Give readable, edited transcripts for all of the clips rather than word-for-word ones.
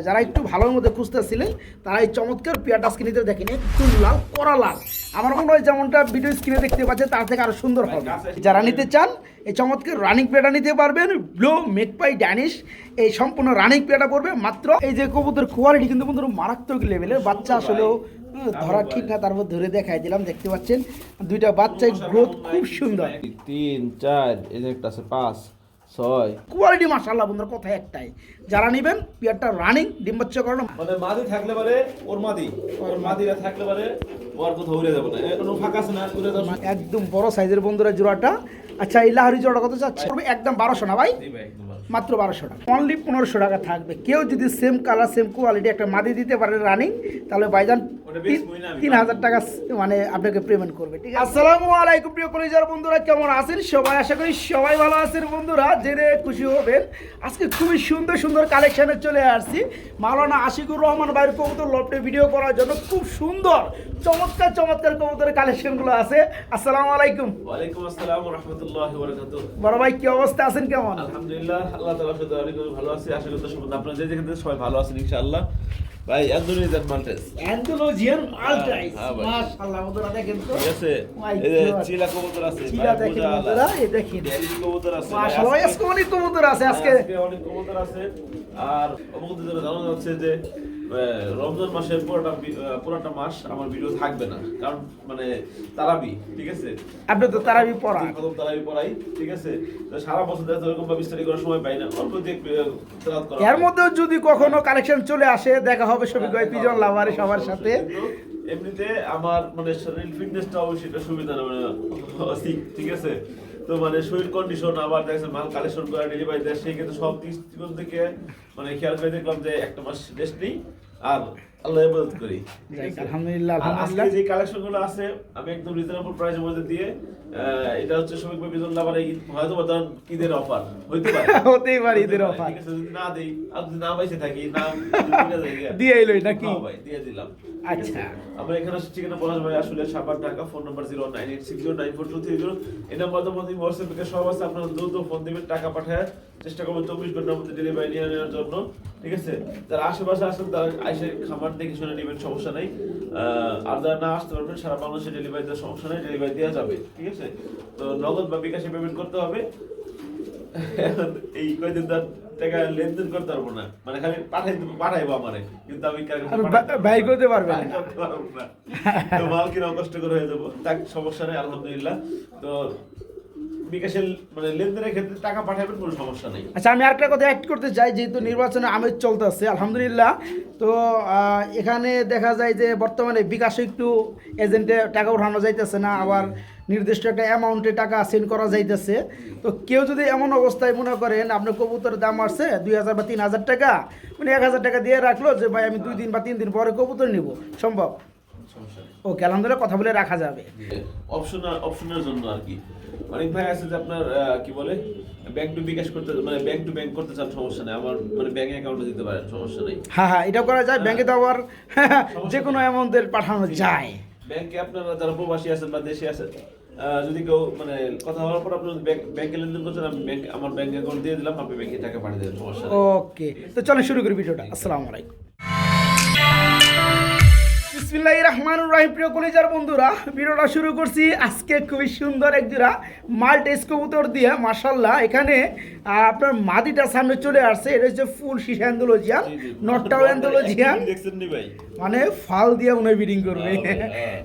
যারা একটু ভালোর মধ্যে খুঁজতেছিলেন তারা এই চমৎকার পেয়ারটা আজকে নিতে দেখেন, একটু লাল কড়া লাল। আমার মনে হয় যেমনটা ভিডিও স্ক্রিনে দেখতে পাচ্ছে তার থেকে আরো সুন্দর হবে। যারা নিতে চান এই চমৎকার রানিং পেয়ারটা নিতে পারবেন। ব্লু মেকপাই ড্যানিশ এই সম্পূর্ণ রানিং পেয়ারটা পড়বে মাত্র। এই যে কবুতর কোয়ালিটি কিন্তু বন্ধুরা মারাত্মক লেভেলের। বাচ্চা আসলেও ধরা ঠিক না, তারপর ধরে দেখাই দিলাম। দেখতে পাচ্ছেন দুইটা বাচ্চার গ্রোথ খুব সুন্দর। 3 4 এই যে একটা আছে 5 6 কোয়ালিটি মাশাআল্লাহ বন্ধুরা, কথা একটাই, যারা নেবেন পেয়ারটা রানিং ডিম বাচ্চা করানো। মানে মাদি থাকলে পারে ওর মাদিরা থাকলে পারে ওর তো ধরে যাব না, কোনো ফাঁকা আছে না করে দাও। একদম বড় সাইজের বন্ধুরা জোড়াটা। আচ্ছা এই লাহরি জোড়া কত চাচ্ছে? একদম 1200 না ভাই, মাত্র 1200 টাকা, অনলি 1500 টাকা থাকবে। কেউ যদি সেম কালার সেম কোয়ালিটি একটা মাদি দিতে পারে রানিং, তাহলে ভাইজান 3000 টাকা মানে আপনাকে পেমেন্ট করবে। ঠিক আছে। আসসালামু আলাইকুম প্রিয় কলিজার বন্ধুরা, কেমন আছেন সবাই? আশা করি সবাই ভালো আছেন বন্ধুরা। জেনে খুশি হবেন আজকে খুবই সুন্দর সুন্দর কালেকশনে চলে আসছি মাওলানা আশিকুর রহমান ভাইয়ের কবুতর লফটে ভিডিও করার জন্য। খুব সুন্দর চমৎকার চমৎকার কবুতরের কালেকশনগুলো আছে। আসসালামু আলাইকুম। ওয়ালাইকুম আসসালাম ওয়া রাহমাতুল্লাহি ওয়া বারাকাতুহু। বড় ভাই কি অবস্থা, আছেন কেমন? আলহামদুলিল্লাহ, আল্লাহ তাআলার সাথে অনেক ভালো আছি। আশা করি সবাই আপনারা যে যেখানে সবাই ভালো আছেন ইনশাআল্লাহ। ভাই অ্যান্ডোলোজিয়ান মাল্টেস, অ্যান্ডোলোজিয়ান মাল্টেস মাশাআল্লাহ বন্ধুরা দেখেন তো। ঠিক আছে, এই যে চিলা কবুতর আছে, চিলা দেখেন বন্ধুরা, এই দেখেন কবুতর আছে মাশাআল্লাহ। আজকে অনেক কবুতর আছে, আজকে অনেক কবুতর আছে। আর আমাদের জন্য জানা যাচ্ছে যে রমজান মাসের পুরোটা মাস আমার ভিডিও থাকবে না, কারণ মানে তারাবি। ঠিক আছে, আপনি তো তারাবি পড়া, তারাবি পড়াই। ঠিক আছে, তো সারা বছর এরকম ভাবে স্টাডি করার সময় পাই না, অল্প দিয়ে তেলাওয়াত করা। এর মধ্যেও যদি কখনো কালেকশন চলে আসে দেখা হবে শফিক ভাই পিজন লাভারে সবার সাথে। এমনিতে আমার মানে শরীর ফিটনেসটা অবশ্যই এটা সুবিধা না, মানে ঠিক আছে। তো মানে শরীর কন্ডিশন আবার দেখছেন মাল কালেকশন করা ডেলিভারি দেয়, সেই ক্ষেত্রে সব দৃষ্টিকোণ থেকে মানে খেয়াল করে দেখলাম যে একটা মাস রেস্ট নেই আর আল্লাহ ইবাদত করি। আলহামদুলিল্লাহ আজকে যে কালেকশন গুলো আছে আমি একদম রিজনেবল প্রাইসের মধ্যে দিয়ে, এটা হচ্ছে শফিক ভাই বিজন লাভারে হয়তো বা ঈদের অফার হইতে পারে, হতেই পারে ঈদের অফার। ঠিক আছে, যদি না দেই আর যদি না বাইসে থাকি না দিয়ে এলোই নাকি? ভাই দিয়ে দিলাম। আচ্ছা, আমরা এখানে ঠিকানা পলাশ ভাই আসলে সাপার ঢাকা, ফোন নাম্বার 09860942230। এই নাম্বারের মধ্যে হোয়াটসঅ্যাপ থেকে সব আছে, আপনারা দ্রুত ফোন দিবেন, টাকা পাঠায় চেষ্টা করবেন 24 ঘন্টার মধ্যে ডেলিভারি নিয়ে নেওয়ার জন্য। ঠিক আছে, যারা আশেপাশে আসেন তারা এসে খাবার দেখে শুনে নেবেন, সমস্যা নেই। আর যারা না আসতে পারবেন সারা বাংলাদেশে ডেলিভারি দেওয়ার সমস্যা নেই, ডেলিভারি দেওয়া যাবে। ঠিক আছে, তো নগদ বা বিকাশে পেমেন্ট করতে হবে। এই কয়দিন তার টাকা লেনদেন করতে পারবো না, মানে খালি পাঠাইবো আমারে, কিন্তু আমি ভাই করতে পারবে না, তো মাল কিনা কষ্ট করে হয়ে যাবো। তাক সমস্যা নেই আলহামদুলিল্লাহ। তো বিকাশের মানে লেনদেনের ক্ষেত্রে টাকা পাঠাবেন, কোনো সমস্যা নেই। আচ্ছা, আমি আরেকটা কথা অ্যাড করতে চাই, যেহেতু নির্বাচনে আমেজ চলতেছে আলহামদুলিল্লাহ, তো এখানে দেখা যায় যে বর্তমানে বিকাশে একটু এজেন্টে টাকা উঠানো যাইতেছে না, আবার নির্দিষ্ট একটা অ্যামাউন্টে টাকা সেন্ড করা যাইতেছে। তো কেউ যদি এমন অবস্থায় মনে করেন আপনার কবুতরের দাম আসছে 2000 বা 3000 টাকা, মানে 1000 টাকা দিয়ে রাখলো যে ভাই আমি 2 দিন বা 3 দিন পরে কবুতর নিব, সম্ভব? ওকে, আলহামদুলিল্লাহ, কথা বলে রাখা যাবে। অপশনের জন্য আর কি অনেক ভাই আছে যে আপনার কি বলে ব্যাংক টু বিকাশ করতে, মানে ব্যাংক টু ব্যাংক করতে চান, সমস্যা নেই, আমার মানে ব্যাংক অ্যাকাউন্টে দিতে পারেন, সমস্যা নেই। হ্যাঁ, এটা করা যায়, ব্যাংকে তো আবার যে কোনো অ্যামাউন্টের পাঠানো যায়। ব্যাংকে আপনারা যারা প্রবাসী আছেন বা দেশে আছেন, যদি কেউ মানে কথা হওয়ার পর আপনি ব্যাংকে লেনদেন করছেন, আমি আমার ব্যাংক অ্যাকাউন্ট দিয়ে দিলাম, আপনি ব্যাংকে টাকা পাঠিয়ে দেবেন, সমস্যা নেই। ওকে, তো চলেন শুরু করি ভিডিওটা। আসসালামু আলাইকুম। বিসমিল্লাহির রহমানির রহিম। প্রিয় কলিজার বন্ধুরা, ভিডিওটা শুরু করছি আজকে খুবই সুন্দর এক জোড়া মাল্টেস কবুতর দিয়ে মাশাআল্লাহ। এখানে আপনার মাদিটা সামনে চলে আসছে, এটা হচ্ছে ফুল শীষ অ্যান্ডোলজিয়ান, নটটাও অ্যান্ডোলজিয়ান, দেখছেন নি ভাই, মানে ফাল দিয়ে উনি ব্রিডিং করবে।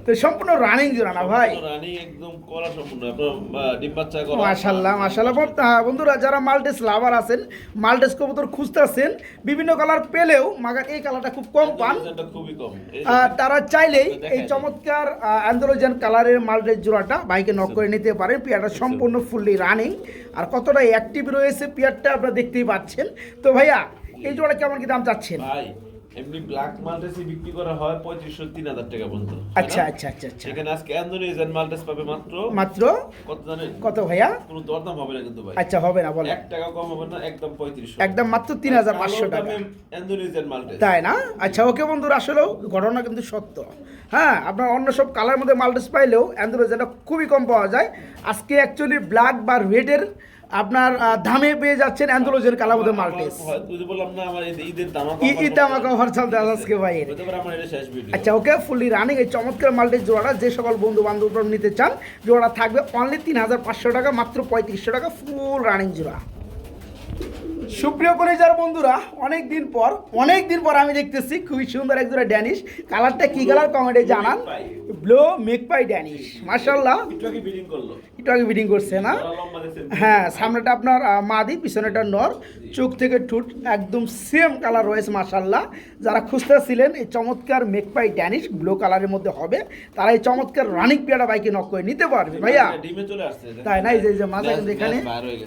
তো সম্পূর্ণ রানিং জোড়া না ভাই? রানিং একদম কলা সম্পূর্ণ, আপনার ডিম বাচ্চা করা। মাশাআল্লাহ মাশাআল্লাহ। বন্ধুরা যারা মাল্টেস লাভার আছেন, মাল্টেস কবুতর খুঁজতেছেন, বিভিন্ন কালার পেলেও মাগার এই কালারটা খুব কম পান, খুবই কম, তারা চাইলেই এই চমৎকার অ্যান্ডোলজিয়ান কালারের মাল্টেস জোড়াটা বাইকে নক করে নিতে পারেন। পেয়ারটা সম্পূর্ণ ফুললি রানিং, আর কতটা অ্যাক্টিভ রয়েছে পেয়ারটা আপনারা দেখতেই পাচ্ছেন। তো ভাইয়া এই জোড়া কেমন কি দাম চাচ্ছেন? ভাই এমনি ব্ল্যাক মাল্টেস বিক্রি করা হয় 3500-3000 টাকা পর্যন্ত। আচ্ছা আচ্ছা আচ্ছা আচ্ছা। এখানে আজকে অ্যান্ডোলোজিয়ান মাল্টেস পাবে মাত্র কত জানেন? কত ভাইয়া? কোনো দরদাম হবে না কিন্তু ভাই। আচ্ছা, হবে না, বলেন। 1 টাকা কম হবে না, একদম 3500, একদম মাত্র 3500 টাকা। অ্যান্ডোলোজিয়ান মাল্টেস, তাই না? আচ্ছা ওকে বন্ধুরা, আসলেও ঘটনা কিন্তু সত্য। হ্যাঁ, আপনার অন্য সব কালার মধ্যে মাল্টেস পাইলেও অ্যান্ডোলজিয়ানটা খুবই কম পাওয়া যায়। আজকে অ্যাকচুয়ালি ব্ল্যাক বা রেডের আপনার দামে পেয়ে যাচ্ছেন অ্যান্থোলজির কালার মধ্যে মাল্টিস। বুঝতে বললাম না আমার ঈদের ঈদ ধামাকা অফার চলতে আজকে ভাই। হতে পারে আমার এটা শেষ ভিডিও। আচ্ছা ওকে, ফুললি রানিং এই চমৎকার মাল্টিস জোড়াটা যে সকল বন্ধু বান্ধব নিতে চান, জোড়া থাকবে অনলি 3500 টাকা, মাত্র 3500 টাকা ফুল রানিং জোড়া। সুপ্রিয় কলেজার বন্ধুরা, অনেক দিন পর আমি দেখতেছি খুবই সুন্দর এক জোড়া ড্যানিশ। কালারটা কি কালার কমেন্টে জানান। ব্লু মেকপাই ড্যানিশ, মাশাআল্লাহ একটু আগে বিডিং করলো, একটু আগে বিডিং করছে না? লম্বা দেখছেন। হ্যাঁ, সামনেটা আপনার মাদি, পিছনেটা নর, চোখ থেকে ঠোঁট একদম সেম কালার রয়েছে মাশাআল্লাহ। যারা খুঁজতেছিলেন এই চমৎকার মেকপাই ড্যানিশ ব্লু কালারের মধ্যে হবে, তারা এই চমৎকার রানিং পেয়ারা বাইকে নক করে নিতে পারবে ভাইয়া। ডিমে চলে আসছে তাই না? এই যে মাথা কিন্তু এখানে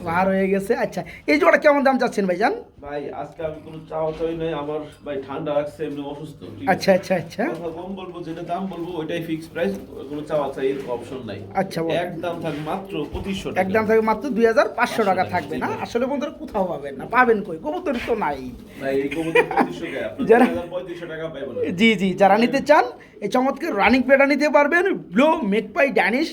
বার হয়ে গেছে। আচ্ছা, এই জোড়া কেমন দাম চাচ্ছেন ভাইজান? ভাই আজকে আমি কোনো চাওয়া চাই নাই, আমার ভাই ঠান্ডা লাগছে, এমনি অসুস্থ। ঠিক আছে? আচ্ছা আচ্ছা আচ্ছা কথা কম বলবো, যেটা দাম বলবো ওইটাই ফিক্স প্রাইস, কোনো চাওয়া চাই এর অপশন নাই। আচ্ছা, একদম থাকবে মাত্র 2500 টাকা। একদম থাকবে মাত্র 2500 টাকা থাকবে না? আসলে বন্ধুরা কোথাও পাবেন না, পাবেন কই? কবুতর তো নাই ভাই এই কবুতর 2500 টাকা, আপনি যারা 3500 টাকা পাবেন না। জি, যারা নিতে চান এই চমৎকার রানিং পেয়াটা নিতে পারবেন। ব্লু মেকপাই ড্যানিশ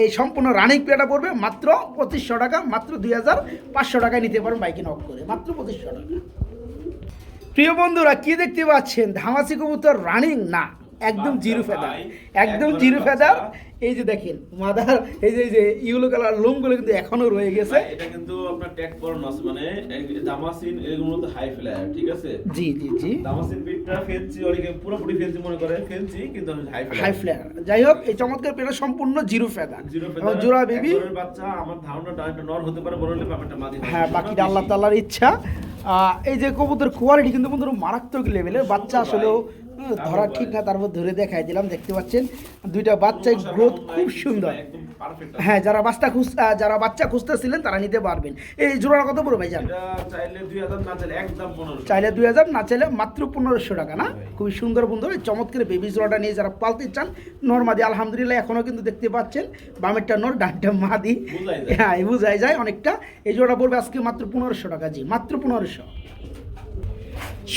এই সম্পূর্ণ রানিং পেয়াটা পড়বে মাত্র 2500 টাকা, মাত্র 2500 টাকায় নিতে পারবেন বাইকে নক করে, মাত্র 2500 টাকা। প্রিয় বন্ধুরা, কি দেখতে পাচ্ছেন? ধামাসি কবুতর রানিং না, একদম জিরো ফেদার, একদম জিরো ফেদার। এই যে দেখেন মাদার, এই যে ইউলো কালার লোমগুলো কিন্তু এখনো রয়ে গেছে। এটা কিন্তু আপনার ট্যাগ করানো আছে, মানে দামাসিন এগুলো তো হাই ফ্লায়ার, ঠিক আছে? জি দামাসিন বিটটা ফেন্সি, অনেকে পুরোপুরি ফেন্সি মনে করে, ফেন্সি কিন্তু হাই হাই ফ্লেয়ার। যাই হোক, এই চমৎকার পেয়ারা সম্পূর্ণ জিরো ফেদার এবং জোড়া বেবি। বাচ্চা আমার ধারণা একটা নর হতে পারে, বড় হলে বাবাটা মাদি হবে। হ্যাঁ, বাকিটা আল্লাহ তাআলার ইচ্ছা। এই যে কবুতর কোয়ালিটি কিন্তু বন্ধুরা মারাত্মক লেভেলের। বাচ্চা আসলেও ধরা ঠিক না, তারপর ধরে দেখাই দিলাম। দেখতে পাচ্ছেন দুইটা বাচ্চার গ্রোথ খুব সুন্দর। হ্যাঁ, যারা বাচ্চা খুঁজতেছিলেন তারা নিতে পারবেন। এই জোড়া কত পড়বে ভাইজান? চাইলে 2000, না চাইলে একদম 1500। চাইলে 2000, না চাইলে মাত্র 1500 টাকা না? খুবই সুন্দর বন্ধু, এই চমৎকার বেবি জোড়াটা নিয়ে যারা পালতে চান, নর মাদি আলহামদুলিল্লাহ এখনও কিন্তু দেখতে পাচ্ছেন, বামেরটা নর ডানটা মাদি। হ্যাঁ, বুঝাই যায় অনেকটা। এই জোড়া পড়বে আজকে মাত্র 1500 টাকা। জি, মাত্র 1500।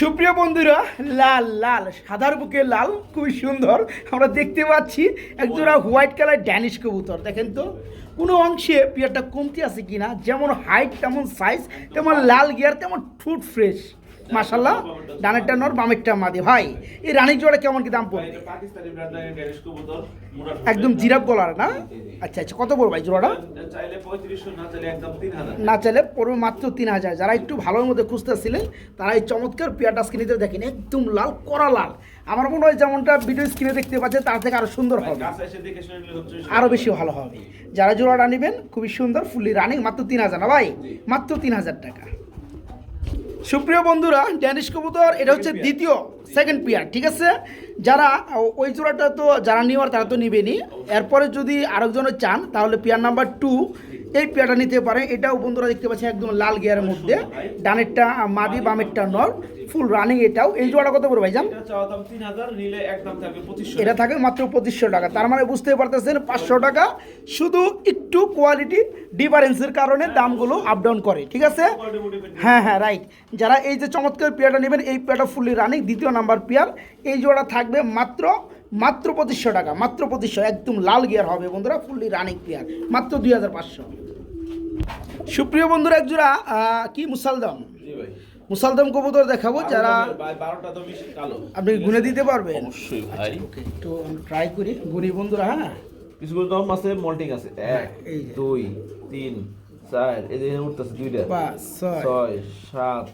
সুপ্রিয় বন্ধুরা, লাল সাদার বুকে লাল, খুবই সুন্দর আমরা দেখতে পাচ্ছি একজোড়া হোয়াইট কালার ড্যানিশ কবুতর। দেখেন তো কোনো অংশে পিয়ারটা কমতি আছে কিনা, যেমন হাইট তেমন সাইজ, তেমন লাল গিয়ার, তেমন ঠোঁট ফ্রেশ মাশাআল্লাহ। ডানেরটা নর, বামেরটা মাদি। ভাই এই রানী জোড়া কেমন কি দাম পড়বে? পাকিস্তানি ব্র্যান্ডের ড্যানিশ কবুতর, একদম জিরাফ গলার না? আচ্ছা, কত পড়বে ভাই জোড়াটা? চাইলে 3500, না চাইলে একদম 3000। না চাইলে পড়বে মাত্র 3000। যারা একটু ভালোর মধ্যে খুঁজতেছিলেন তারা এই চমৎকার পেয়ারটা আজকে নিতে দেখেন, একদম লাল, কড়া লাল। আমার মনে হয় যেমনটা ভিডিও স্ক্রিনে দেখতে পাচ্ছেন তার থেকে আরো সুন্দর হবে, আরো বেশি ভালো হবে। যারা জোড়াটা নেবেন খুবই সুন্দর, ফুললি রানিং, মাত্র 3000 না ভাই? মাত্র 3000 টাকা। সুপ্রিয় বন্ধুরা, ড্যানিশ কবুতর এটা হচ্ছে সেকেন্ড পেয়ার, ঠিক আছে? যারা ওই জোড়াটা তো যারা নেওয়ার তারা তো নিবেনি, এরপরে যদি আরেকজনও চান তাহলে পেয়ার নাম্বার 2 এই পেয়ারটা নিতে পারে। এটাও বন্ধুরা দেখতে পাচ্ছেন একদম লাল গিয়ারের মধ্যে, ডানেরটা মাদি, বামেরটা নর, ফুল রানিং। এটাও এই জোড়া কত পড়বে ভাইজান? এটা থাকে মাত্র 2500 টাকা। তার মানে বুঝতে পারতেছেন 500 টাকা শুধু একটু কোয়ালিটি ডিফারেন্সের কারণে দামগুলো আপ ডাউন করে, ঠিক আছে? হ্যাঁ, রাইট। যারা এই যে চমৎকার পেয়ারটা নেবেন, এই পেয়ারটা ফুললি রানিং, দ্বিতীয় নাম্বার পেয়ার, এই জোড়া থাকবে মাত্র 2500 টাকা, মাত্র 2500। একদম লাল গিয়ার হবে বন্ধুরা, ফুললি রানিং পেয়ার, মাত্র 2500। সুপ্রিয় বন্ধুরা, এক জোড়া কি মুসালদম কবুতর দেখাবো। যারা আপনি গুনে দিতে পারবেন? অবশ্যই ভাই, একটু ট্রাই করি গুনি বন্ধুরা। হ্যাঁ, কিছু দাম আছে, মল্টিং আছে 1 2 3 4, এই যে উঠতেছে 2টা, 5 6 7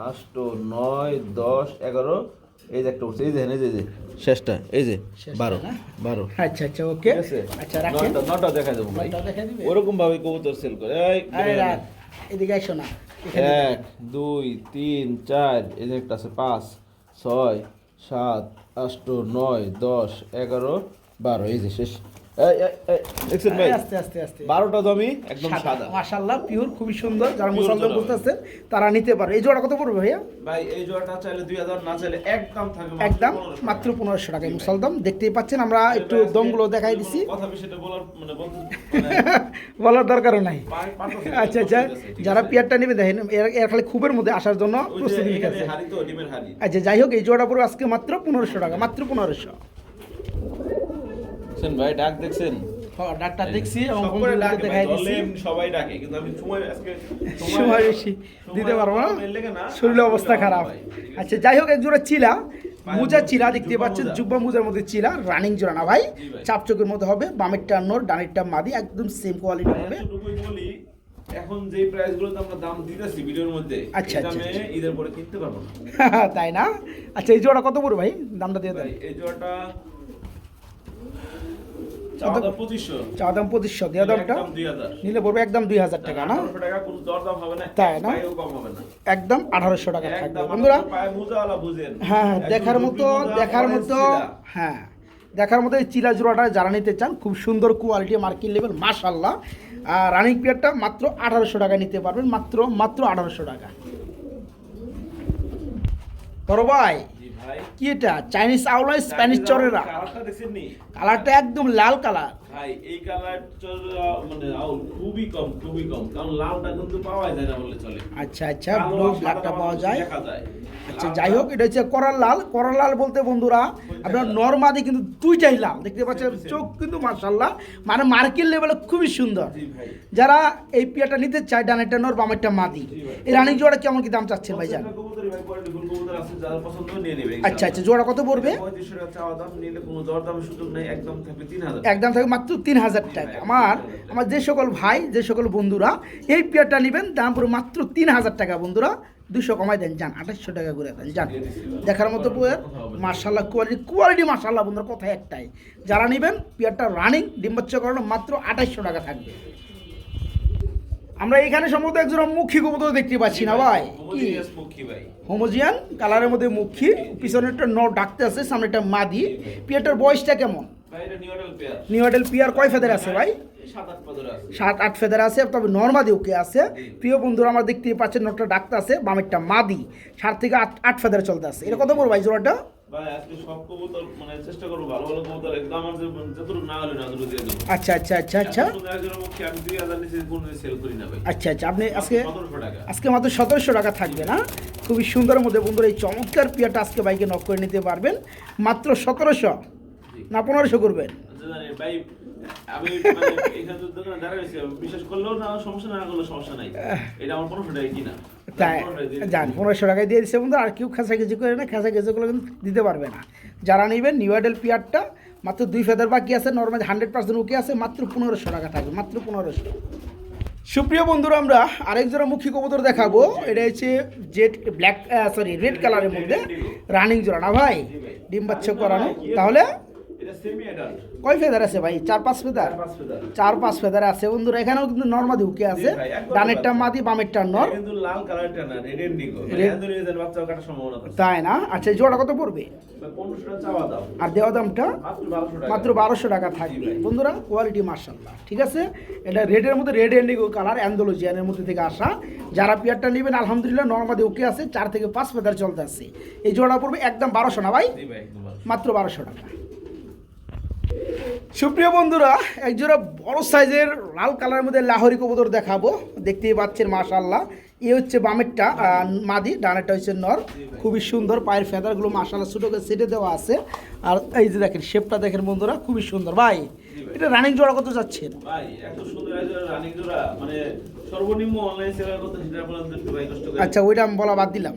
8 9 10 11, এই যে একটা উঠছে, এই যে শেষটা, এই যে 12। আচ্ছা ওকে। আচ্ছা রাখেন, নটা দেখাই দেবো ভাই, ওরকম ভাবে কবুতর সেল করে। এদিকে আসো না। 1 2 3 4, এই যে একটা আছে 5 6 7 8 9 10 11 12, এই যে শেষ। দেখছেন ভাই, আস্তে 12টা দামি একদম সাদা মাশাআল্লাহ, পিওর, খুবই সুন্দর। যারা মুসলমান বুঝতেছেন তারা নিতে পারে। এই জোড়া কত পড়বে ভাইয়া? ভাই এই জোড়াটা চাইলে 2000, না চাইলে একদম থাকবে একদম মাত্র 1500 টাকায় মুসলদম। দেখতেই পাচ্ছেন, আমরা একটু দমগুলো দেখাই দিছি, কথা বিষয়টা বলার বলার দরকারও নাই। আচ্ছা, যারা পেয়ারটা নেবে দেখেন, এর খালি খুবের মধ্যে আসার জন্য প্রস্তুতি নিতেছে। আচ্ছা, যাই হোক, এই জোড়া পড়বে আজকে মাত্র 1500 টাকা, মাত্র 1500। ভাই ডাক দেখছেন, ডাক্তার দেখছি এবং সব করে বন্ধুদেরকে ডাকে ভাই, দেখাই দিছি ধরলে এমনি সবাই ডাকে, কিন্তু আমি সময় আজকে সময় বেশি দিতে পারবো না, সময় লেগে না, শরীরের অবস্থা আমি খারাপ। ভাই, ঠিক আছে? আচ্ছা যাই হোক, এক জোড়া চিলা, মোজা চিলা দেখতে জুব্বা পাচ্ছেন, মোজা। জুব্বা মোজার মধ্যে চিলা, রানিং জোড়া না ভাই, জি ভাই। চাপচকের মধ্যে হবে, বামেরটা নর, ডানেরটা মাদি, একদম সেম কোয়ালিটি হবে। এতটুকুই বলি, এখন যে প্রাইস গুলোতে আমরা দাম দিতেছি ভিডিওর মধ্যে, আচ্ছা, এই আচ্ছা, দামে আচ্ছা। ঈদের পরে কিনতে পারবো না তাই না? আচ্ছা এই জোড়া কত পড়বে ভাই, দামটা দিয়ে দেন। ভাই। এই জোড়াটা চাওয়া দাম 2500, চা দাম 2500, দেওয়া দামটা একদম 2000, নিলে পড়বে একদম 2000 টাকা না, 1800 টাকা, কোনো দরদাম হবে না, তাই না? পায়েও কম হবে না, একদম 1800 টাকা থাকবে একদম বন্ধুরা। আপনার পায়ে মোজাওয়ালা বুঝেন। হ্যাঁ একদম দেখার টুপি মতো, মোজা, দেখার অরেঞ্জ মতো, চিরা। হ্যাঁ দেখার মতো এই চিলা জোড়াটা যারা নিতে চান, খুব সুন্দর কোয়ালিটি, মার্কিং লেভেল, মাশাআল্লাহ। আর রানিং পিয়ারটা মাত্র 1800 টাকা নিতে পারবেন, মাত্র 1800 টাকা। বড় ভাই জি ভাই, কি এটা, চাইনিজ আউলা, স্প্যানিশ চরেরা, কালারটা দেখছেন নি? কালারটা একদম লাল কালার। ভাই এই কালার মানে আউল খুবই কম, খুবই কম, কারণ লালটা কিন্তু পাওয়া যায় না বললে চলে। আচ্ছা আচ্ছা, কালো ব্লু আর সাদা ব্ল্যাকটা পাওয়া মানুষ যায়। দেখা যায়। আচ্ছা যাই হোক, এটা হচ্ছে করাল লাল। করাল লাল বলতে বন্ধুরা আপনার নর্মাদি কিন্তু দুইটাই লাল দেখতে পাচ্ছেন, চোখ কিন্তু মাশাআল্লাহ, মানে মার্কেট লেভেলে খুবই সুন্দর। জি ভাই, যারা এই পিয়াটা নিতে চায়, ডানেরটা নর, বামেরটা মাদি, এই রানিং জোড়া কেমন কি দাম চাচ্ছেন ভাইজান? প্রত্যেকটা কবুতরই ভাই কোয়ালিটি ফুল কবুতর আছে, যারা পছন্দ নিয়ে নেবে। আচ্ছা আচ্ছা, জোড়া কত পড়বে? 3500 টাকা চাওয়া দাম, নিলে কোনো দরদামের সুযোগ নেই, একদম থাকবে 3000। একদম থাকবে মাত্র 3000 টাকা। আমার যে সকল ভাই, যে সকল বন্ধুরা এই পিয়ারটা নেবেন, দাম পুরো মাত্র 3000 টাকা বন্ধুরা, 200 কমাই দেন যান, 2800 টাকা করে দেন যান। দেখার মতো পিয়ার, মাশাআল্লাহ, কোয়ালিটি মাশাআল্লাহ বন্ধুরা, কথা একটাই, যারা নেবেন পিয়ারটা রানিং ডিম বাচ্চা করানো, মাত্র 2800 টাকা থাকবে। আমরা এখানে সম্ভবত একজন মুখী কবুতর দেখতে পাচ্ছি না ভাই, কি হোমোজিনিয়াস মুখী ভাই। হোমোজিয়ান কালারের মধ্যে মুখী, পিছনে একটা নর ডাকতে আছে, সামনে একটা মাদি। পিয়ারটার বয়সটা কেমন? ভাই এটা নিউডেল পেয়ার। নিউ আইডেল পিয়ার কয় ফেদার আছে ভাই? 7-8 পাদর আছে। 7-8 ফেদার আছে, তবে নর্মাদি ওকে আছে। প্রিয় বন্ধুরা আমার দেখতে পাচ্ছেন, নটটা ডাকতে আছে, বামেরটা মাদি, 7 থেকে 8 ফেদার চলতে আছে। এটা কত পড়বে ভাই জোড়াটা? ভাই আজকে সব কবুতর মানে চেষ্টা করব ভালো ভালো কবুতর, একদম আমার যতটুকু না হলে না যতটুকু দিয়ে দেবো। আচ্ছা আচ্ছা আচ্ছা আচ্ছা সুন্দর একজনের মুখে আমি 2000 নিচে কোনো সেল করি না ভাই। আচ্ছা আচ্ছা, আপনি আজকে 1700 টাকা। আজকে মাত্র 1700 টাকা থাকবে না, খুবই সুন্দরের মধ্যে বন্ধুরা এই চমৎকার পিয়াটা আজকে বাইকে নক করে নিতে পারবেন, মাত্র 1700 না 1500 করবেন। আচ্ছা জানেন ভাই, আমি মানে এখানে তো দোকানে দাঁড়ায় আছি, বিশ্বাস করলেও না সমস্যা, না করলেও সমস্যা নাই, এটা আমার 1500 টাকা কিনা। তাই 1500 টাকা দিয়ে যান, 1500 টাকায় দিয়ে দিচ্ছে বন্ধু। আর কেউ খেঁচাখেঁচি করে না, খেঁচাখেঁচিগুলো কিন্তু দিতে পারবে না। যারা নেবেন নিউ আইডেল পিয়ারটা, মাত্র 2 ফেদার বাকি আছে, নর্মাল 100% ওকে আছে, মাত্র 1500 টাকা থাকবে, মাত্র 1500। সুপ্রিয় বন্ধুরা আমরা আরেক জোড়া মুখী কবুতর দেখাবো, এটা হচ্ছে জেড ব্ল্যাক, সরি রেড কালারের মধ্যে রানিং জোড়া না ভাই, ডিম বাচ্চা করানো। তাহলে এটা সেমি অ্যাডাল্ট, কয় ফেদার আছে ভাই? 4-5 ফেদার, 5 ফেদার। 4-5 ফেদার আছে বন্ধুরা। এখানেও কিন্তু নর্মাদি উকে আছে, জি ভাই, একদম ডানেরটা বাচ্চা। মাদি, বামেরটা নর, কিন্তু লাল কালারটা না, রেড এন্ড নিগো, red- এন্ডোনেশিয়ান বাচ্চা কাটার সম্ভাবনা আছে। তাই না? আচ্ছা এই জোড়া কত পড়বে? 1500 টাকা চাওয়া দাও, আর দেওয়া দামটা মাত্র 1200 টাকা। মাত্র 1200 টাকা থাকবে বন্ধুরা। কোয়ালিটি মাশাআল্লাহ, ঠিক আছে। এটা রেডের মধ্যে রেড এন্ডিগো কালার, অ্যান্ডোলজিয়ানের মধ্যে থেকে আসা। যারা পিয়ারটা নেবেন আলহামদুলিল্লাহ নর্মাদি ওকে আছে, 4 থেকে 5 ফেদার চলতে আছে। এই জোড়া পড়বে একদম 1200 না ভাই, জি ভাই, একদম ভালো। মাত্র 1200 টাকা। সুপ্রিয় বন্ধুরা এক জোড়া বড় সাইজের লাল কালারের মধ্যে লাহোরি কবুতর দেখাবো, দেখতেই পাচ্ছেন মাশাআল্লাহ। এ হচ্ছে বামেরটা মাদি, ডানেরটা হচ্ছে নর, খুবই সুন্দর। পায়ের ফেদারগুলো মাশাআল্লাহ ছোটো করে সেটে দেওয়া আছে। আর এই যে দেখেন শেপটা দেখেন বন্ধুরা, খুবই সুন্দর ভাই। এটা রানিং জোড়া কত যাচ্ছেন ভাই এত সুন্দর একজন রানিং জোড়া, মানে সর্বনিম্ন অনলাইন সেলার কত সেটা বলেন তো একটু ভাই, কষ্ট করে। আচ্ছা ওইটা আমি বলা বাদ দিলাম,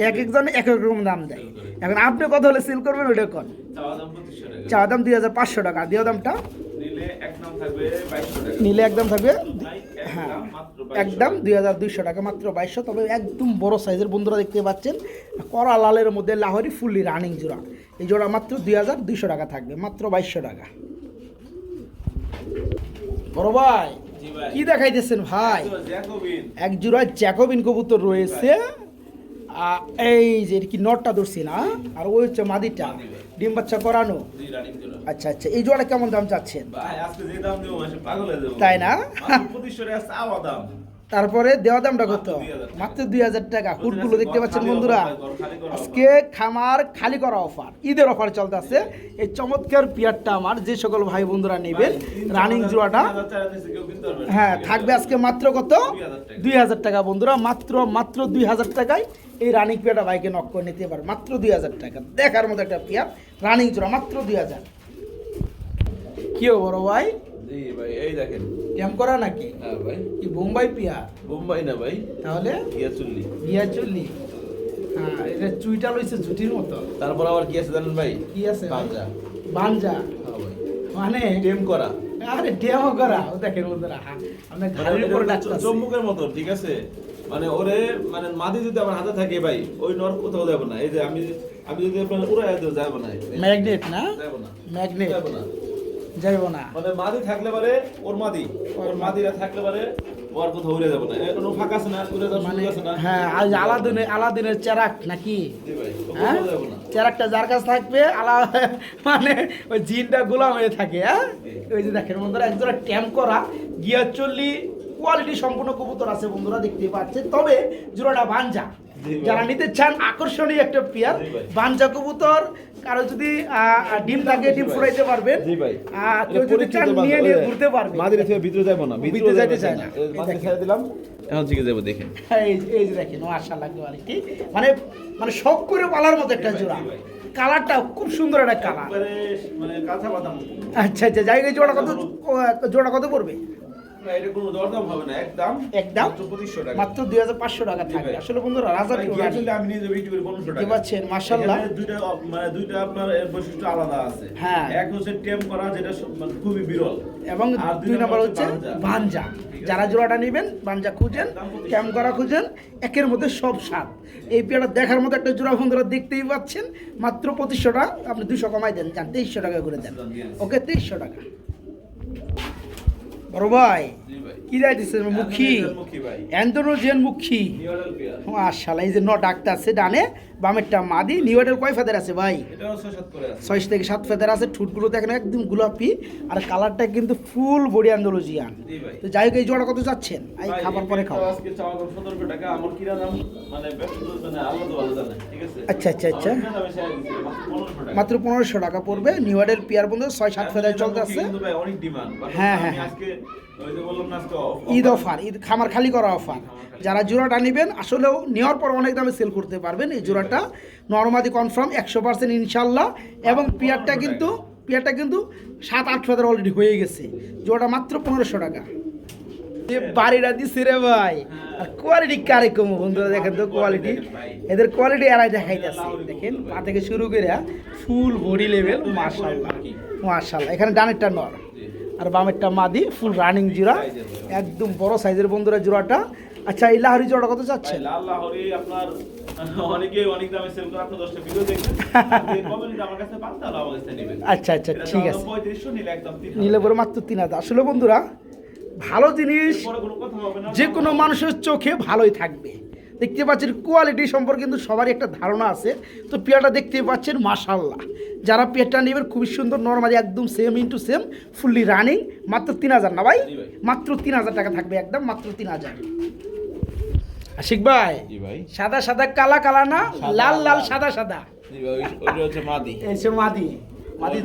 এক একজন এক এক রকম দাম দেয়। এখন আপনি কত হলে সেল করবেন ওইটা কন। চাওয়া দাম 2500 টাকা, চা দাম 2500 টাকা, দেওয়া দামটা নিলে এক নাম থাকবে 2200 টাকা, নিলে একদম থাকবে নাই হ্যাঁ একদম মাত্র 2200 একদম 2200 টাকা, মাত্র 2200। তবে একদম বড় সাইজের বন্ধুরা দেখতে পাচ্ছেন, কড়া লালের মধ্যে লাহোরি ফুললি রানিং জোড়া। এই জোড়া মাত্র 2200 টাকা থাকবে, মাত্র 2200 টাকা। বড় ভাই জি ভাই, কি দেখাইতেছেন ভাই? তো জ্যাকোবিন, এক জোড়া জ্যাকোবিন কবুতর রয়েছে। এই যে কি নটটা ধরছি না, আর ওই হচ্ছে মাদিটা, ডিম বাচ্চা করানো। জি রানিং জোড়া। আচ্ছা আচ্ছা, এই জোড়া কেমন দাম চাচ্ছেন? ভাই আজকে যে দাম দেবো মাসে পাগল হয়ে যাবো, তাই না? মাত্র 2500 টাকা চাওয়া দাম। তারপরে দেওয়া দামটা কত? মাত্র 2000 টাকা। মাত্র 2000 টাকা। হুটগুলো দেখতে পাচ্ছেন খালি বন্ধুরা, offer, ঘর খালি করা আজকে খামার খালি করা অফার, ঈদের অফার চলতে আছে। এই চমৎকার পিয়ারটা আমার যে সকল ভাই বন্ধুরা নেবেন রানিং জোড়াটা, 3000 টাকা নিচে কেউ কিনতে পারবে না। হ্যাঁ থাকবে আজকে মাত্র কত? 2000 টাকা বন্ধুরা, মাত্র 2000 টাকায় এই রানিং পিয়ারটা বাইকে নক করে নিতে পারে, মাত্র 2000 টাকা। দেখার মতো একটা পিয়ার রানিং জোড়া, মাত্র 2000। কি বড় ভাই জি ভাই, এই দেখেন। ট্যাম করা নাকি? হ্যাঁ ভাই। কি বোম্বাই পিয়া? বোম্বাই না ভাই, তাহলে গিয়া চুল্লি। গিয়া চুল্লি। হ্যাঁ, এটা চুইটা লইছে ঝুটির মতো। তারপর আবার কি আছে জানেন ভাই? কি আছে? পাঞ্জা। বানজা। হ্যাঁ ভাই। মানে টেম করা। আরে ডেমো করা। ও দেখেন বন্ধুরা, আমরা ঘাড়ের উপর ডাকতাছি। চম্বুকের মতো, ঠিক আছে? মানে ওরে মানে মাদি যদি আমার হাতে থাকে ভাই, ওই নর কোথাও যাবে না। এই যে আমি যদি আপনার উড়াই দিও, যাবে না। ম্যাগনেট না? যাবে না। ম্যাগনেট। যাবে না। যাইব না। মানে মাদি থাকলে পারে ওর মাদিরা থাকলে পারে ওর কোথাও উড়ে যাবে না। কোনো ফাঁকা আছে না, উড়ে যাওয়ার মানে সুযোগ আছে না। হ্যাঁ, আজ আলাদিনের চেরাক নাকি? জি ভাই, ও হ্যাঁ, কোথাও যাবে না। চেরাকটা যার কাছে থাকবে মানে ওই জিনটা গোলাম হয়ে থাকে। হ্যাঁ, ওই যে দেখেন বন্ধুরা, একজোড়া ট্যাম করা গিয়ার চল্লি কোয়ালিটি সম্পূর্ণ কবুতর আছে বন্ধুরা, দেখতেই পাচ্ছেন। তবে জোড়াটা বানজা। জি ভাই। যারা নিতে চান আকর্ষণীয় একটা পেয়ার জি ভাই। বানজা কবুতর, কারো যদি ডিম থাকে ডিম ফুরাইতে পারবেন। জি ভাই। কেউ যদি চান নিয়ে ঘুরতে পারবে। মাদিরা থেকে ভিতরে যাবো না, ভিতরে যাইতে চায় না। মাদি ছেড়ে দিলাম, এখন থেকে যাবো দেখেন। এই যে দেখেন, মাশাআল্লাহ কোয়ালিটি, মানে শখ করে পালার মতো একটা জোড়া। কালারটা খুব সুন্দর একটা কালার। একবারে মানে কাঁচা বাদাম। আচ্ছা, জায়গায় জোড়া কত পড়বে? না, এটা কোনো দরদাম হবে না, একদম মাত্র 2500 টাকা। মাত্র 2500 টাকা থাকবে। আসলে বন্ধুরা, রাজা ভাই, গিয়া চুল্লি আমি নিয়ে যাবো বিক্রি করে 1500 টাকা। দেখতে পাচ্ছেন, মাশাআল্লাহ। এখানে দুইটা আপনার এর বৈশিষ্ট্য আলাদা আছে। হ্যাঁ। এক হচ্ছে টেম করা, যেটা মানে খুবই বিরল। এবং আর 2 নাম্বার হচ্ছে বানজা। বানজা। যারা জোড়াটা নেবেন, বানজা খুঁজেন, ক্যাম করা খুঁজেন, একের মধ্যে সব স্বাদ। এই পেয়ারটা দেখার মতো একটা জোড়া বন্ধুরা, দেখতেই পাচ্ছেন। মাত্র 2500 টাকা, আপনি 200 কমাই দেন, যান 2300 টাকা করে দেন। ওকে, 2300 টাকা। বড় ভাই, জি ভাই। কি যাইতেছে মুখী? মুখী ভাই। অ্যান্ডোনোজেন মুখী। নিউডাল পেয়ার। মাশাআল্লাহ, এই যে ডাকটা আছে ডানে, বামেরটা মাদি। নিউডের কয় ফেদার আছে ভাই? এটাও 6-7 করে আছে। 6 থেকে 7 ফেদার আছে। ঠুটগুলো দেখেন একদম গোলাপি, আর কালারটা কিন্তু ফুল বডি অ্যান্ডোলজিয়ান। জি ভাই। তো যাই হোক, এই জোড়া কত চাচ্ছেন? এই ভাই, খাবার এই পরে পেয়ারটা খাও। আজকে চাওয়া দাম 1700 টাকা, আমার কিনা দাম মানে ব্যবসা মানে আল্লাহ তো ভালো জানে, ঠিক আছে? আচ্ছা। আমার কিনা দামে শেয়ার দিচ্ছি, মাত্র 1500 টাকা। মাত্র 1500 টাকা পড়বে। নিউডের পেয়ার বন্ধু 6-7 ফেদার চলতে আছে। কিন্তু ভাই অনেক ডিমান্ড। হ্যাঁ, আমি হ্যাঁ। আজকে ওই যে বললাম না, আজকে ঈদ অফার, ঈদ খামার খালি করা অফার। যারা জোড়াটা নেবেন, আসলেও নেওয়ার পর অনেক দামে সেল করতে পারবেন। এই জোড়াটা নরমাদি কনফার্ম 100% ইনশাল্লাহ। এবং পেয়ারটা কিন্তু 7-8 ফেদার অলরেডি হয়ে গেছে। জোড়াটা মাত্র 1500 টাকা। বাড়িটা দিচ্ছে রে ভাই। আর কোয়ালিটি কারে কম বন্ধুরা, দেখেন তো কোয়ালিটি, এদের কোয়ালিটি এরাই দেখাইতেছে। দেখেন পা থেকে শুরু করে ফুল বডি লেভেল। মাশাআল্লাহ। এখানে ডানেরটা নর আর বামেরটা মাদি, ফুল রানিং জোড়া, একদম বড় সাইজের বন্ধুরা জোড়াটা। আচ্ছা, এই লাহরি জোড়া কত চাচ্ছেন? লাল লাহোরি আপনার অনেকে অনেক দামে সেল করে, আপনি 10টা ভিডিও দেখবেন, কমেন্ট আমার কাছে পান, তাহলে আমার কাছে নেবেন। আচ্ছা, ঠিক আছে। 3500 নিলে একদম 3000 নিলে পরে মাত্র 3000। আসলে বন্ধুরা, ভালো জিনিস পরে কোনো কথা হবে না। যে কোনো মানুষের চোখে ভালোই থাকবে। দেখতে পাচ্ছেন কোয়ালিটি সম্পর্কে কিন্তু সবারই একটা ধারণা আছে। তো পেয়ারটা দেখতেই পাচ্ছেন, মাশাআল্লাহ। যারা পেয়ারটা নেবেন, খুবই সুন্দর, নরমালি একদম same into same, fully running. মাত্র 3000 না ভাই? জি ভাই। মাত্র 3000 টাকা থাকবে, একদম মাত্র 3000। আশিক ভাই, জি ভাই। সাদা সাদা কালা না, লাল লাল সাদা জি ভাই, ওইটা হচ্ছে মাদি। এসে মাদি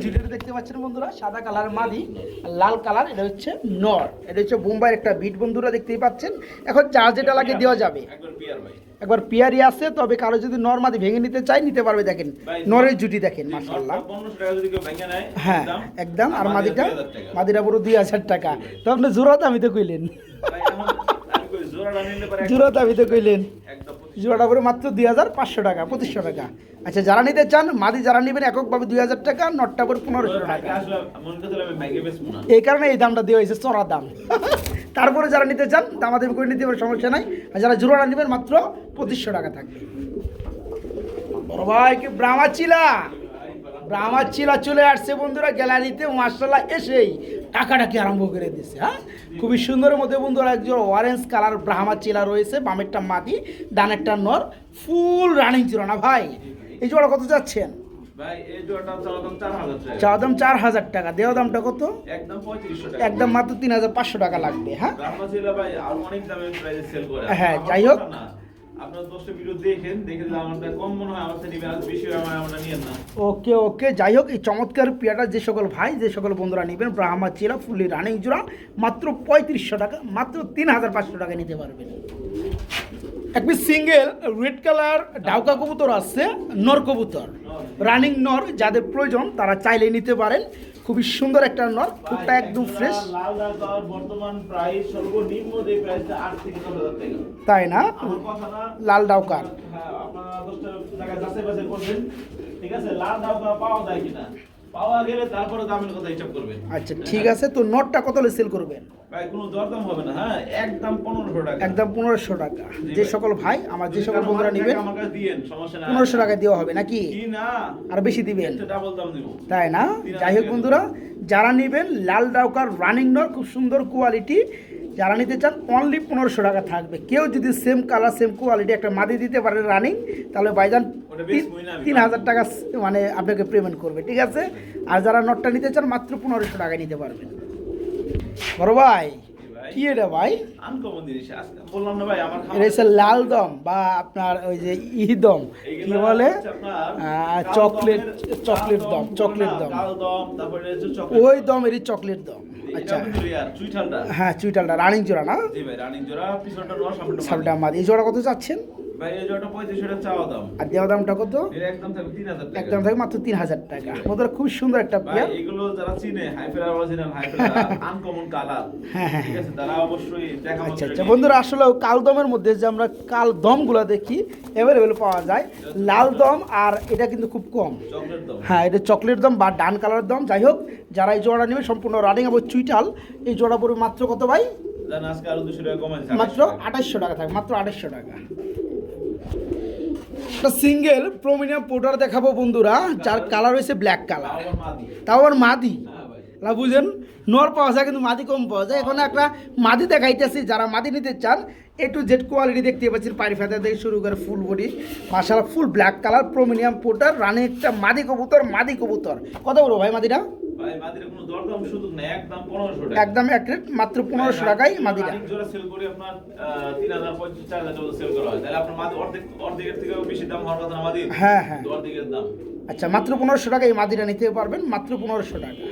জুটিটা দেখতে পাচ্ছেন বন্ধুরা, সাদা কালার মাদি আর লাল কালার। এটা হচ্ছে নর, এটা হচ্ছে বোম্বাইয়ের একটা বিট বন্ধুরা, দেখতেই পাচ্ছেন। এখন চার্জ যেটা লাগে দেওয়া যাবে। একবার পিয়ার ভাই। একবার পেয়ারি আছে, তবে কারো যদি নর মাদি ভেঙে নিতে চাই নিতে পারবে। দেখেন নরের জুটি দেখেন, মাশাআল্লাহ। 1500 টাকা যদি কেউ ভেঙে নেয়, হ্যাঁ, একদম। আর মাদিটা 2000 টাকা। মাদিটা পুরো 2000 টাকা। তো আপনি জোড়া দামি তো কইলেন, ভাই এখন আমি কই জোড়াটা নিলে পরে জোড়া দামি তো কইলেন। একদম জোড়াটা পুরো মাত্র 2500 টাকা, 2500 টাকা। আচ্ছা, যারা নিতে চান, মাদি যারা নেবেন এককভাবে 2000 টাকা, নটটা করে 1500 টাকা। আসলে মন কথা আমি ভেঙে বেচবো না। এই কারণে এই দামটা দেওয়া হয়েছে, চড়া দাম। তারপরে যারা নিতে চান, দামাদামি করে নিতে পারে, সমস্যা নাই। আর যারা জোড়াটা নেবেন, মাত্র 2500 টাকা থাকবে। বড় ভাই, কি ব্রাহ্মা চিলা চলে আসছে বন্ধুরা গ্যালারিতে, মাশাআল্লাহ। এসেই টাকাটাকি আরম্ভ করে দিচ্ছে। হ্যাঁ, খুবই সুন্দরের মধ্যে বন্ধুরা একজন অরেঞ্জ কালার ব্রাহ্মা চিলা রয়েছে, বামেরটা মাদি, ডানেরটা নর, ফুল রানিং জোড়া না ভাই? এই জোড়া কত যাচ্ছেন ভাই? এই জোড়াটা চাওয়া দাম 4000 টাকা। চাওয়া দাম 4000 টাকা, দেওয়া দামটা কত? একদম 3500 টাকা। একদম মাত্র 3500 টাকা লাগবে। হ্যাঁ, ব্রাহ্মা ছিল ভাই, আর অনেক দামে প্রাইসে সেল করে। হ্যাঁ, আমার যাই হোক। কথা না, আপনারা 10টা ভিডিও দেখেন, দেখে যদি আমারটা কম মনে হয়, আমার থেকে নিবেন, আর বেশি হয় আমরা নিয়েন না। ওকে। যাই হোক, এই চমৎকার পেয়ারটা যে সকল ভাই, যে সকল বন্ধুরা নেবেন, ব্রাহ্মা চিরা ফুললি রানিং জোড়া, মাত্র 3500 টাকা, মাত্র 3500 টাকা নিতে পারবেন। এক পিস সিঙ্গেল রেড কালার ডাউকা কবুতর আছে, নর কবুতর, রানিং নর। যাদের প্রয়োজন তারা চাইলে নিতে পারেন। খুবই সুন্দর একটা নর, খুবটা একদম ফ্রেশ। লাল দাগ বর্তমান প্রাইস সর্বনিম্ন যে প্রাইসটা 8 থেকে 10,000 টাকা। তাই না? আমার কথা না, লাল ডাউকার। হ্যাঁ, আপনারা 10টা টাকা যাচাই বাছাই করবেন, ঠিক আছে? লাল ডাউকার পাওয়া যায় কিনা, পাওয়া গেলে তারপরে দামের কথা হিসাব করবেন। আচ্ছা ঠিক আছে, তো নটটা কত হলে সেল করবেন? ভাই কোনো দরদাম হবে না, হ্যাঁ, একদম 1500 টাকা। একদম 1500 টাকা। যে সকল ভাই আমার যে সকল বন্ধুরা নেবেন আমার কাছে দিয়েন, সমস্যা নাই। 1500 টাকা দেওয়া হবে নাকি? কি না, আর বেশি দিবেন? একটা ডাবল দাম দেব। তাই না? যাই হোক বন্ধুরা, যারা নেবেন লাল ডাউকার রানিং নর, খুব সুন্দর কোয়ালিটি, যারা নিতে চান অনলি 1500 টাকা থাকবে। কেউ যদি সেম কালার সেম কোয়ালিটি একটা মাদি দিতে পারে রানিং, তাহলে ভাইজান 3000 টাকা মানে আপনাকে পেমেন্ট করবে, ঠিক আছে? আর যারা নটটা নিতে চান মাত্র 1500 টাকায় নিতে পারবেন। বড় ভাই কি এটা ভাই? আনকমন জিনিস আজকে বললাম না ভাই, আমার এটা হচ্ছে লাল দম বা আপনার ওই যে ইদম কি বলে, চকলেট চকলেট দম, চকলেট দম, কাল দম, তারপরে হচ্ছে চকলেট, ওই দমেরই চকলেট দম। আচ্ছা চুইঠালটা, হ্যাঁ চুইটালটা রানিং জোড়া না? জি ভাই, রানিং জোড়া, পিছনটা রস, সামটা মাদ। এই জোড়া কত চাচ্ছেন ভাই? এই জোড়াটা 3500 টাকা চাওয়া দাম, আর দেওয়া দামটা কত? এর একদম থাকবে 3000 টাকা। একদম থাকে মাত্র 3000 টাকা। ওদের খুব সুন্দর একটা ভাই পেয়ার। এগুলো যারা চিনে হাইফেলার অরিজিনাল হাইফেলার আনকমন কালার, হ্যাঁ হ্যাঁ ঠিক আছে, তারা অবশ্যই দেখা আচ্ছা আচ্ছা বন্ধুরা, আসলে কাল দমের মধ্যে যে আমরা কাল দমগুলো দেখি অ্যাভেলেবেল পাওয়া যায়, লাল দম আর এটা কিন্তু খুব কম। চকলেট দম, হ্যাঁ এটা চকলেট দম বা ডান কালার দম। যাই হোক, যারা এই জোড়া নেবে সম্পূর্ণ রানিং এবং চুইটাল, এই জোড়া পড়বে মাত্র কত ভাই? জান আজকে আরো 200 টাকা কমাইছে, মাত্র 2800 টাকা থাকবে, মাত্র 2800 টাকা। একটা সিঙ্গেল প্রমিনিয়াম পোটার দেখাবো বন্ধুরা, যার কালার হয়েছে ব্ল্যাক কালার, আবার মাদি। তাও আবার মাদি। হ্যাঁ ভাই, না বুঝেন, নর পাওয়া যায় কিন্তু মাদি কম পাওয়া যায়। এখন একটা মাদি দেখাইতেছি, যারা মাদি নিতে চান এ টু জেড কোয়ালিটি দেখতে পাচ্ছেন, পাড়ি ফেতা থেকে শুরু করে ফুল বডি, মাশাআল্লাহ ফুল ব্ল্যাক কালার প্রমিনিয়াম পোটার রানে একটা মাদি কবুতর। মাদি কবুতর কত বড় ভাই মাদিটা? ভাই মাদির কোনো দরদাম সুযোগ নেই, একদম 1500 টাকা, একদম এক রেট, মাত্র 1500 টাকায় মাদিটা। রানিং জোড়া সেল করে আপনার 3000 4000 টাকা সেল করা হয়, তাহলে আপনার মাদি অর্ধেকের থেকে বেশি দাম হওয়ার কথা না মাদির? হ্যাঁ হ্যাঁ অর্ধেকের দাম। আচ্ছা, মাত্র 1500 টাকায় এই মাদিটা নিতে পারবেন, মাত্র 1500 টাকা।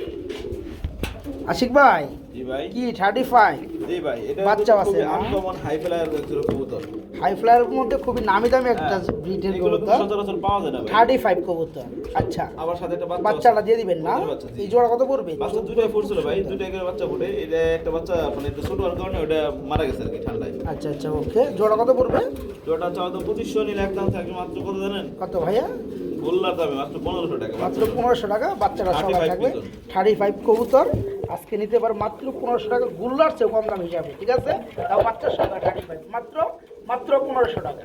আশিক ভাই জি ভাই, কি 35 জি ভাই, এটা বাচ্চা আছে না? আনকমন হাই ফ্লায়ার কবুতর, হাই ফ্লায়ারের মধ্যে খুবই নামি দামি একটা ব্রিডের এগুলো কবুতর, সচরাচর পাওয়া যায় না ভাই। 35 কবুতর। আচ্ছা আবার সাথে একটা বাচ্চাটা দিয়ে দিবেন না? বাচ্চা, জি। এই জোড়া কত পড়বে? বাচ্চা দুটোই ফুটছিল ভাই, দুটোই করে বাচ্চা ফুটে, এটা একটা বাচ্চা মানে একটু ছোট হওয়ার কারণে ওটা মারা গেছে আর কি ঠান্ডায়। আচ্ছা আচ্ছা ওকে, জোড়া কত পড়বে? ওটা চাও তো 2500 নিলে একদম থাকবে মাত্র কত জানেন? কত ভাইয়া? গোল্লার দামে মাত্র 1500 টাকা। মাত্র 1500 টাকা, বাচ্চারা সবাই 35 থাকবে। কবুতর। 35 কবুতর আজকে নিতে পারো মাত্র 1500 টাকা, গুল্লার চেয়ে কম দাম হিসাবে, ঠিক আছে? তাও বাচ্চার সঙ্গে 35 মাত্র 1500 টাকা।